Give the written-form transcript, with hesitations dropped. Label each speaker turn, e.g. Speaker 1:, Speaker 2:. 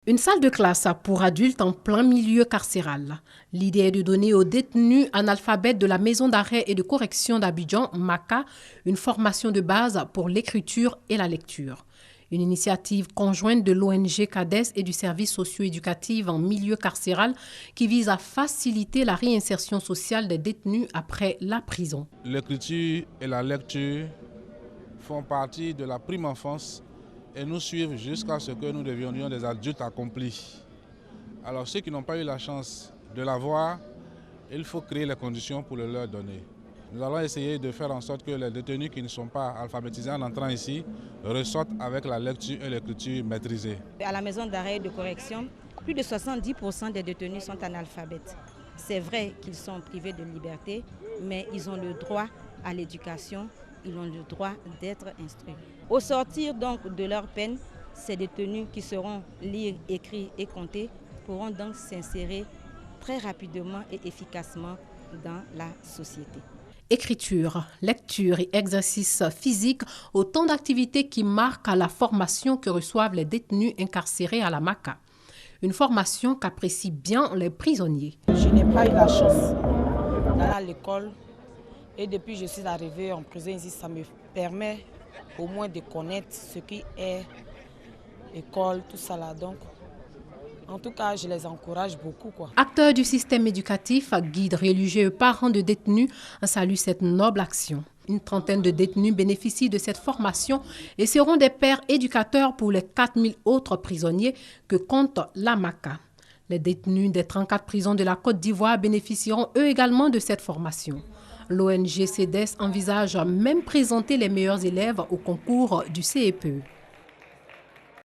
Speaker 1: Une salle de classe pour adultes en plein milieu carcéral. L'idée est de donner aux détenus analphabètes de la maison d'arrêt et de correction d'Abidjan, MACA, une formation de base pour l'écriture et la lecture. Une initiative conjointe de l'ONG CADES et du service socio-éducatif en milieu carcéral qui vise à faciliter la réinsertion sociale des détenus après la prison.
Speaker 2: L'écriture et la lecture font partie de la prime enfance et nous suivent jusqu'à ce que nous devenions des adultes accomplis. Alors ceux qui n'ont pas eu la chance de l'avoir, il faut créer les conditions pour le leur donner. Nous allons essayer de faire en sorte que les détenus qui ne sont pas alphabétisés en entrant ici ressortent avec la lecture et l'écriture maîtrisées.
Speaker 3: À la maison d'arrêt et de correction, plus de 70% des détenus sont analphabètes. C'est vrai qu'ils sont privés de liberté, mais ils ont le droit à l'éducation, ils ont le droit d'être instruits. Au sortir donc de leur peine, ces détenus qui sauront lire, écrire et compter pourront donc s'insérer très rapidement et efficacement dans la société.
Speaker 1: Écriture, lecture et exercice physique, autant d'activités qui marquent la formation que reçoivent les détenus incarcérés à la MACA. Une formation qu'apprécient bien les prisonniers.
Speaker 4: Je n'ai pas eu la chance d'aller à l'école et depuis que je suis arrivée en prison ici, ça me permet au moins de connaître ce qui est école, tout ça là. Donc, en tout cas, je les encourage beaucoup.
Speaker 1: Acteurs du système éducatif, guides religieux et parents de détenus saluent cette noble action. Une trentaine de détenus bénéficient de cette formation et seront des pères éducateurs pour les 4000 autres prisonniers que compte la MACA. Les détenus des 34 prisons de la Côte d'Ivoire bénéficieront eux également de cette formation. L'ONG CADES envisage même présenter les meilleurs élèves au concours du CEPE.